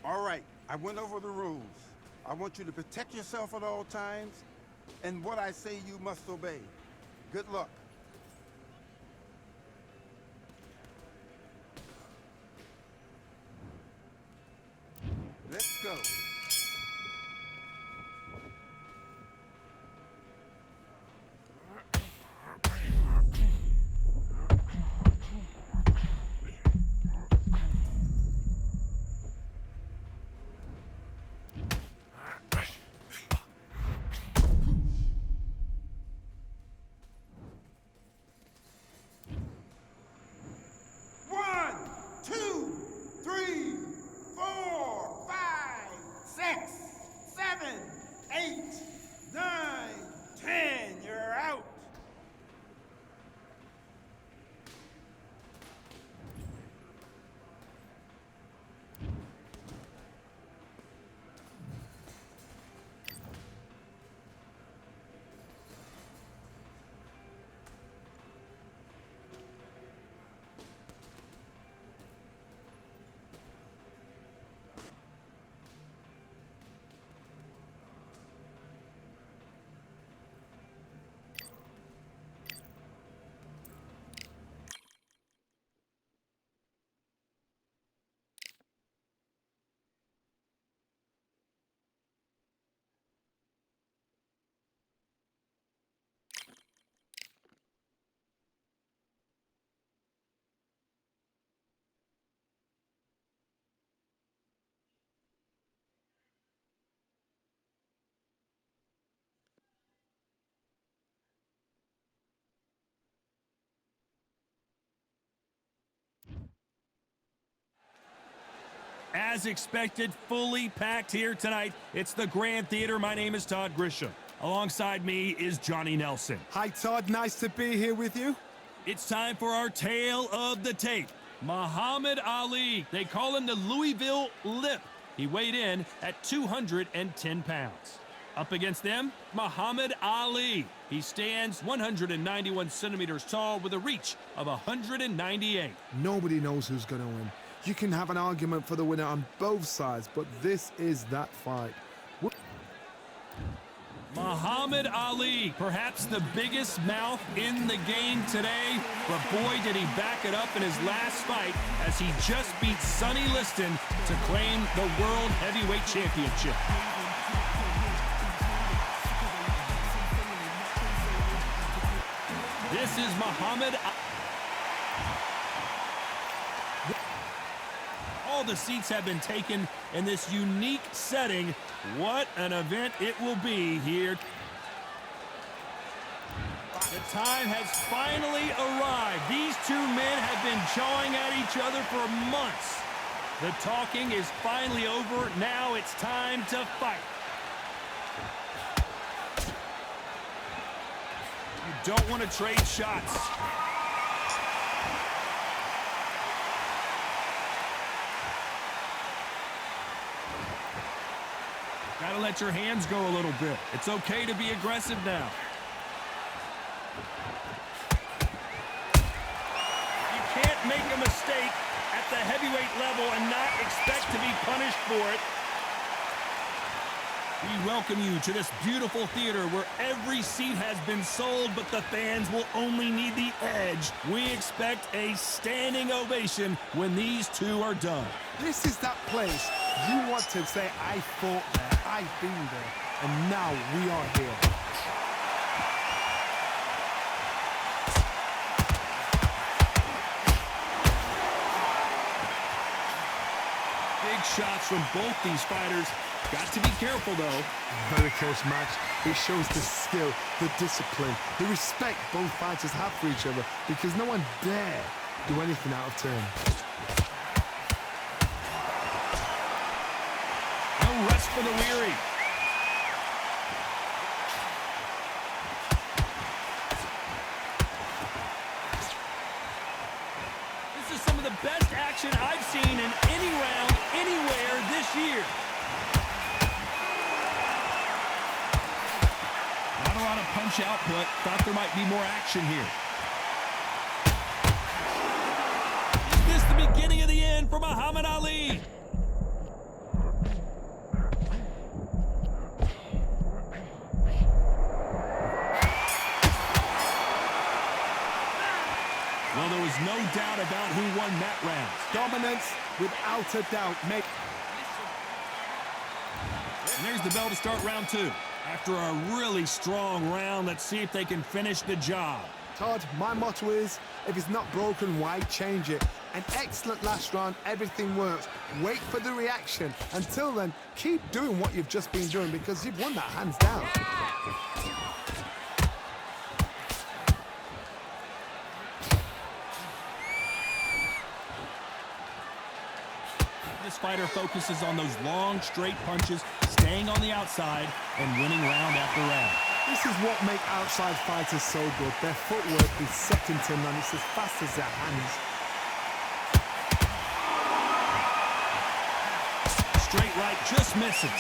All right, I went over the rules. I want you to protect yourself at all times, and what I say you must obey. Good luck. Let's go. As expected, fully packed here tonight. It's the Grand Theater. My name is Todd Grisham. Alongside me is Johnny Nelson. Hi, Todd. Nice to be here with you. It's time for our tale of the tape. Muhammad Ali. They call him the Louisville Lip. He weighed in at 210 pounds. Up against them, Muhammad Ali. He stands 191 centimeters tall with a reach of 198. Nobody knows who's going to win. You can have an argument for the winner on both sides, but this is that fight. Muhammad Ali, perhaps the biggest mouth in the game today, but boy did he back it up in his last fight as he just beat Sonny Liston to claim the World Heavyweight Championship. This is Muhammad Ali. All the seats have been taken in this unique setting. What an event it will be here. The time has finally arrived. These two men have been jawing at each other for months. The talking is finally over. Now it's time to fight. You don't want to trade shots. Gotta let your hands go a little bit. It's okay to be aggressive now. You can't make a mistake at the heavyweight level and not expect to be punished for it. We welcome you to this beautiful theater where every seat has been sold, but the fans will only need the edge. We expect a standing ovation when these two are done. This is that place you want to say, I fought there, I've been there, and now we are here. Big shots from both these fighters. Got to be careful, though. Very close match. It shows the skill, the discipline, the respect both fighters have for each other, because no one dare do anything out of turn. No rest for the weary. This is some of the best action I've seen in any round, anywhere this year. Not a lot of punch output. Thought there might be more action here. Is this the beginning of the end for Muhammad Ali? There's no doubt about who won that round. Dominance, without a doubt, mate. And there's the bell to start round 2. After a really strong round, let's see if they can finish the job. Todd, my motto is, if it's not broken, why change it? An excellent last round, everything works. Wait for the reaction. Until then, keep doing what you've just been doing because you've won that hands down. This fighter focuses on those long, straight punches, staying on the outside, and winning round after round. This is what makes outside fighters so good. Their footwork is second to none. It's as fast as their hands. Straight right just misses.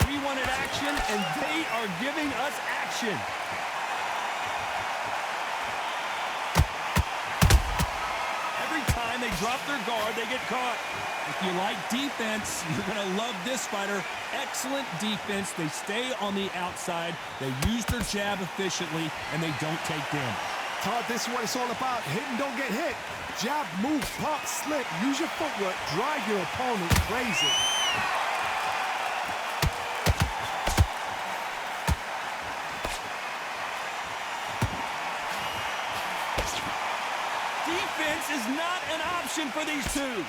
We wanted action, and they are giving us action. Every time they drop their guard, they get caught. If you like defense, you're going to love this fighter. Excellent defense. They stay on the outside. They use their jab efficiently, and they don't take damage. Todd, this is what it's all about. Hit and don't get hit. Jab, move, pop, slip. Use your footwork. Drive your opponent crazy. Defense is not an option for these two.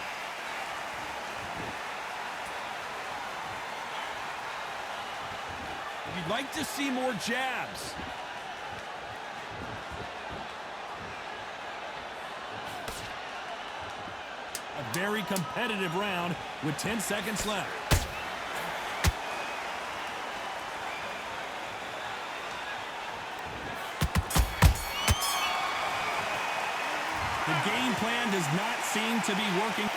You'd like to see more jabs. A very competitive round with 10 seconds left. The game plan does not seem to be working.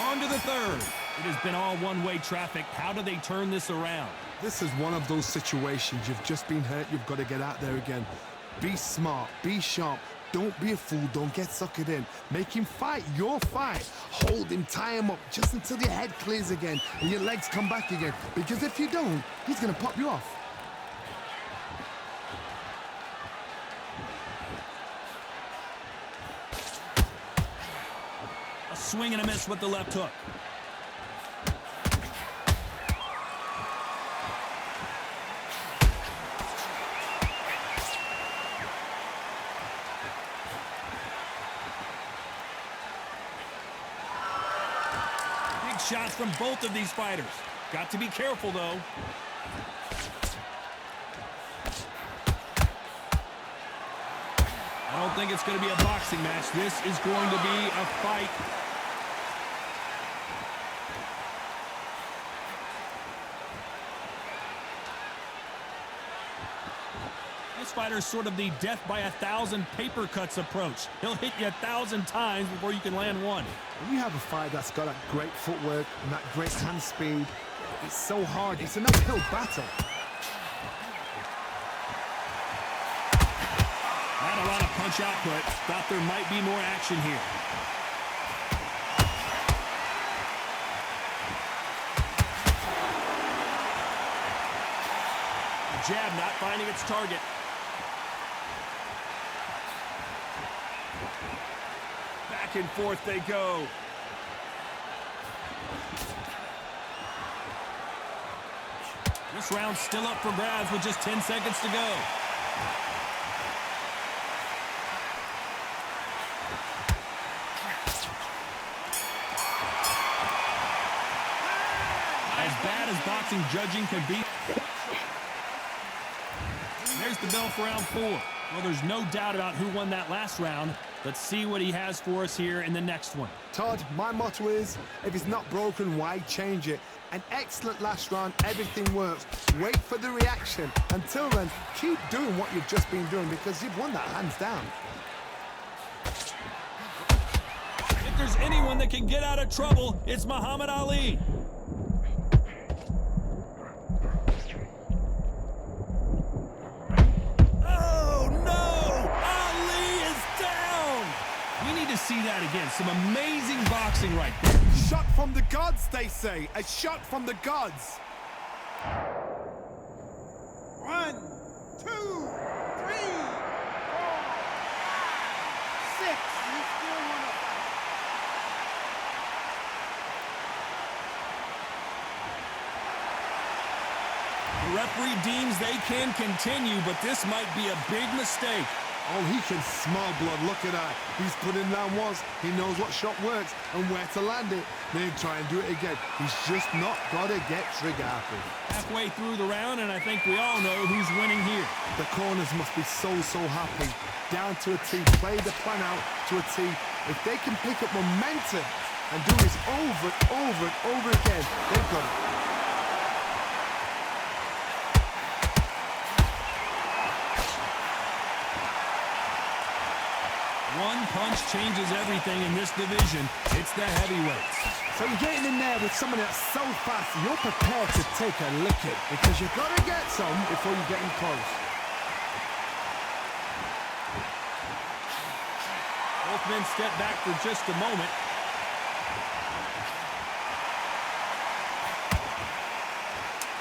On to the third. It has been all one-way traffic. How do they turn this around? This is one of those situations. You've just been hurt. You've got to get out there again. Be smart. Be sharp. Don't be a fool. Don't get suckered in. Make him fight your fight. Hold him, tie him up just until your head clears again and your legs come back again. Because if you don't, he's going to pop you off. A swing and a miss with the left hook. Shots from both of these fighters. Got to be careful, though. I don't think it's going to be a boxing match. This is going to be a fight. This fighter's sort of the death by 1,000 paper cuts approach. He'll hit you 1,000 times before you can land one. When you have a fight that's got that great footwork and that great hand speed, it's so hard. It's an uphill battle. Not a lot of punch output. Thought there might be more action here. The jab not finding its target. Back and forth they go. This round's still up for grabs with just 10 seconds to go. As bad as boxing judging can be. There's the bell for round 4. Well, there's no doubt about who won that last round. Let's see what he has for us here in the next one. Todd, my motto is, if it's not broken, why change it? An excellent last round, everything works. Wait for the reaction. Until then, keep doing what you've just been doing because you've won that hands down. If there's anyone that can get out of trouble, it's Muhammad Ali. need to see that again. Some amazing boxing right there. Shot from the gods, they say. A shot from the gods. 1, 2, 3, 4, 5, 6. You still want to fight? The referee deems they can continue, but this might be a big mistake. Oh, he can smell blood. Look at that. He's put in down once. He knows what shot works and where to land it. Then try and do it again. He's just not got to get trigger happy. Halfway through the round, and I think we all know who's winning here. The corners must be so happy. Down to a T. Play the plan out to a T. If they can pick up momentum and do this over and over and over again, they've got it. One punch changes everything in this division. It's the heavyweights. So you're getting in there with someone that's so fast, you're prepared to take a licking because you've got to get some before you get in close. Both men step back for just a moment.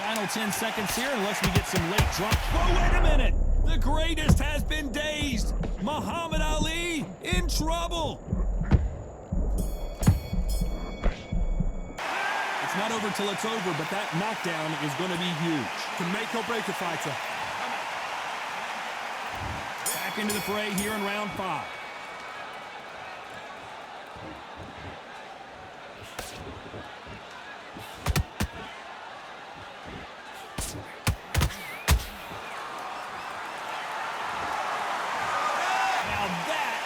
Final 10 seconds here unless we get some late drop. Whoa, wait a minute! The greatest has been dazed! Muhammad Ali in trouble! It's not over till it's over, but that knockdown is going to be huge. Can make or break a fighter. Back into the fray here in round 5.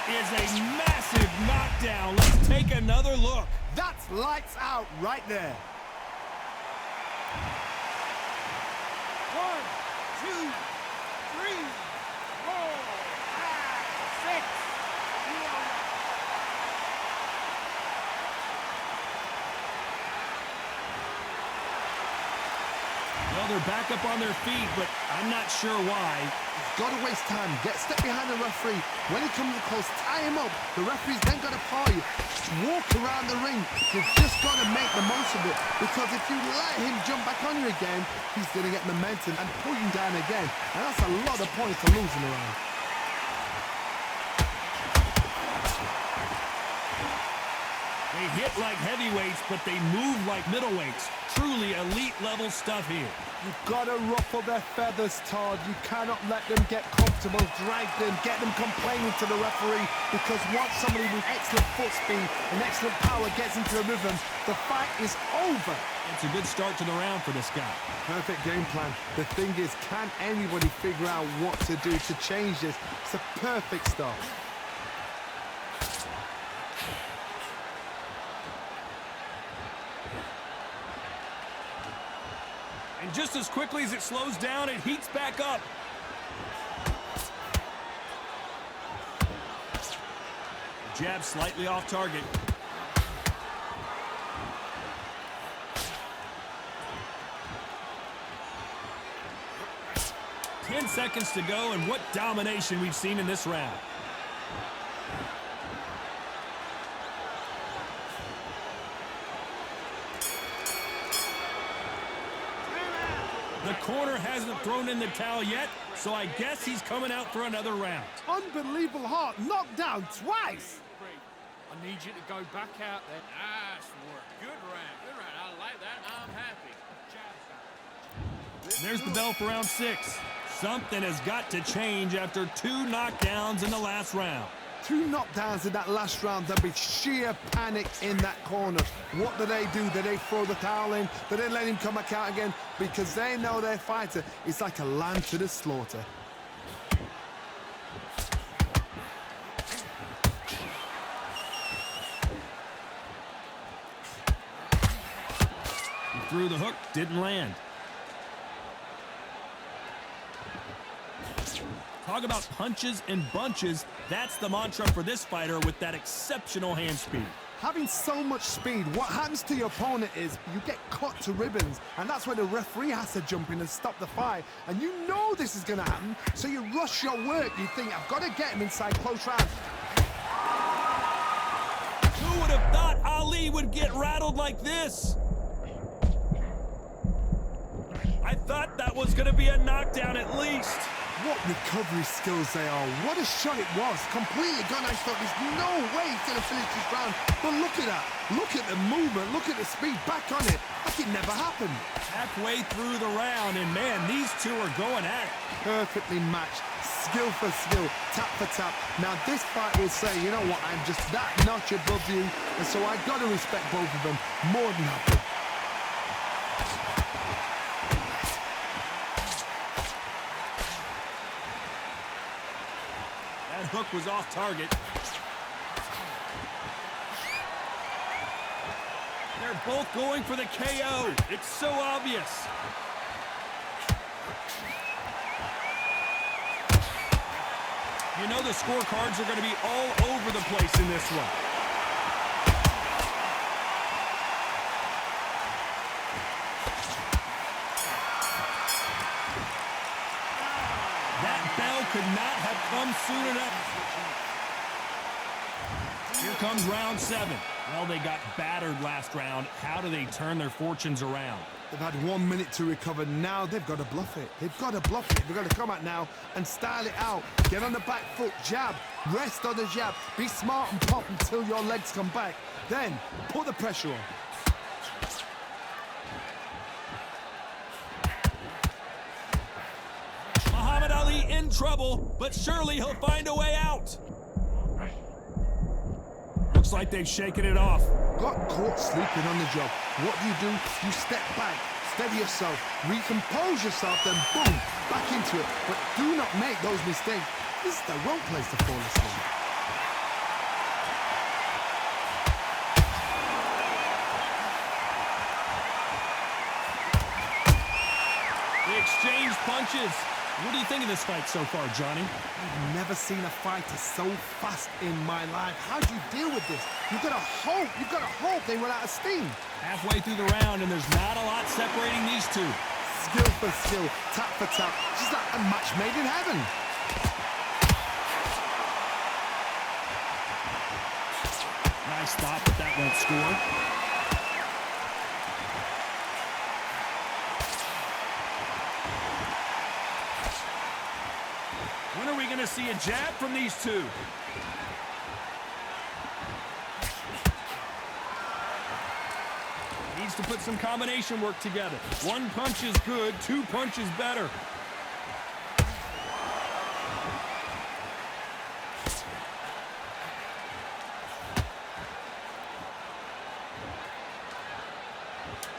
Is a massive knockdown. Let's take another look. That's lights out right there. 1, 2, 3, 4, 5, 6. Well, they're back up on their feet, but I'm not sure why. Got to waste time. Get step behind the referee. When he comes close, tie him up. The referee's then got to paw you. Just walk around the ring. You've just got to make the most of it. Because if you let him jump back on you again, he's going to get momentum and pull you down again. And that's a lot of points to lose in the round. They hit like heavyweights, but they move like middleweights. Truly elite level stuff here. You've got to ruffle their feathers, Todd. You cannot let them get comfortable, drag them, get them complaining to the referee, because once somebody with excellent foot speed and excellent power gets into the rhythm, the fight is over. It's a good start to the round for this guy. Perfect game plan. The thing is, can anybody figure out what to do to change this? It's a perfect start. And just as quickly as it slows down, it heats back up. Jab slightly off target. Ten seconds to go, and what domination we've seen in this round. The corner hasn't thrown in the towel yet, so I guess he's coming out for another round. Unbelievable heart, knocked down twice. I need you to go back out there. Nice work. Good round. Good round. I like that. I'm happy. There's the bell for round 6. Something has got to change after 2 knockdowns in the last round. 2 knockdowns in that last round. There'll be sheer panic in that corner. What do? Do they throw the towel in? Do they let him come back out again? Because they know their fighter is like a lamb to the slaughter. He threw the hook, didn't land. Talk about punches and bunches. That's the mantra for this fighter with that exceptional hand speed. Having so much speed, what happens to your opponent is you get cut to ribbons, and that's where the referee has to jump in and stop the fight. And you know this is going to happen, so you rush your work. You think, I've got to get him inside close rounds. Ali would get rattled like this. I thought that was going to be a knockdown at least. What recovery skills they are. What a shot it was. Completely gone. I thought there's no way he's going to finish this round. But look at that. Look at the movement. Look at the speed. Back on it. Like it never happened. Halfway through the round, and man, these two are going at it. Perfectly matched. Skill for skill. Tap for tap. Now this fight will say, you know what, I'm just that notch above you. And so I got to respect both of them more than happy. That hook was off target. They're both going for the KO. It's so obvious. You know the scorecards are going to be all over the place in this one. That bell could not have come soon enough. Here comes round 7. Well, they got battered last round. How do they turn their fortunes around? They've had 1 minute to recover. Now they've got to bluff it. They've got to bluff it. They've got to come out now and style it out. Get on the back foot, jab, rest on the jab. Be smart and pop until your legs come back. Then put the pressure on. Muhammad Ali in trouble, but surely he'll find a way out. Looks like they've shaken it off. Got caught sleeping on the job. What do? You step back, steady yourself, recompose yourself, then boom, back into it. But do not make those mistakes. This is the wrong place to fall asleep. They exchange punches. What do you think of this fight so far, Johnny? I've never seen a fighter so fast in my life. How do you deal with this? You've got to hope they run out of steam. Halfway through the round, and there's not a lot separating these two. Skill for skill, tap for tap. Just like a match made in heaven. Nice stop, but that won't score. When are we going to see a jab from these two? Needs to put some combination work together. 1 punch is good, 2 punches better.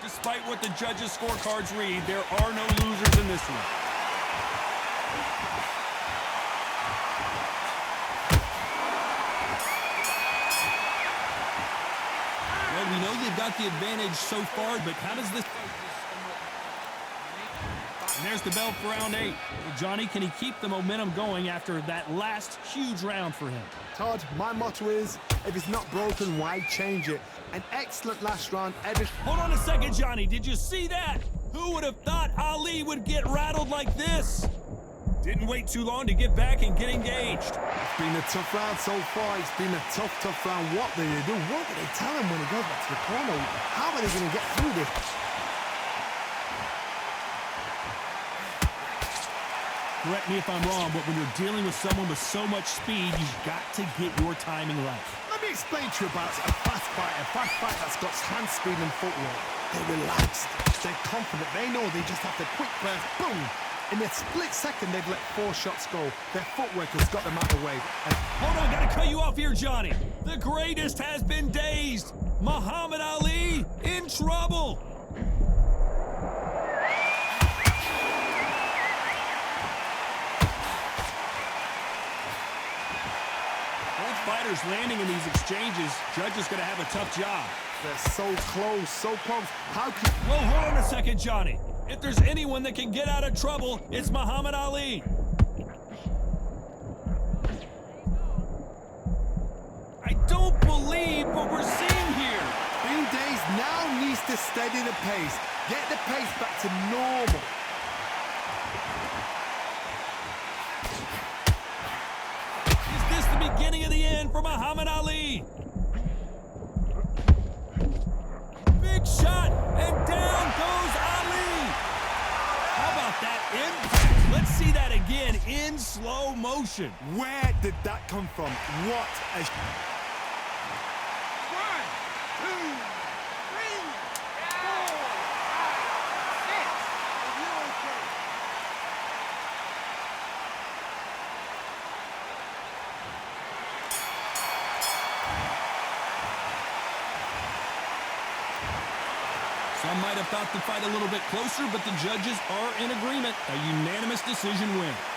Despite what the judges' scorecards read, there are no losers in this one. We know they've got the advantage so far, but how does this... And there's the bell for round 8. Well, Johnny, can he keep the momentum going after that last huge round for him? Todd, my motto is, if it's not broken, why change it? An excellent last round. Hold on a second, Johnny. Did you see that? Who would have thought Ali would get rattled like this? Didn't wait too long to get back and get engaged. It's been a tough round so far. It's been a tough round. What do they do? What do they tell him when he goes back to the corner? How are they going to get through this? Correct me if I'm wrong, but when you're dealing with someone with so much speed, you've got to get your timing right. Let me explain to you about a fast fight that's got hand speed and footwork. They're relaxed. They're confident. They know they just have to quick burst. Boom! In a split second, they've let 4 shots go. Their footwork has got them out of the way. Hold on, gotta cut you off here, Johnny. The greatest has been dazed. Muhammad Ali in trouble. Both fighters landing in these exchanges. Judge is gonna have a tough job. They're so close, so close. How can... Well, hold on a second, Johnny. If there's anyone that can get out of trouble, it's Muhammad Ali. I don't believe what we're seeing here. Being dazed now needs to steady the pace. Get the pace back to normal. Is this the beginning of the end for Muhammad Ali? slow motion. Where did that come from? What a... 1, 2, 3, 4, 5, 6. Are you okay? Some might have thought the fight a little bit closer, but the judges are in agreement. A unanimous decision win.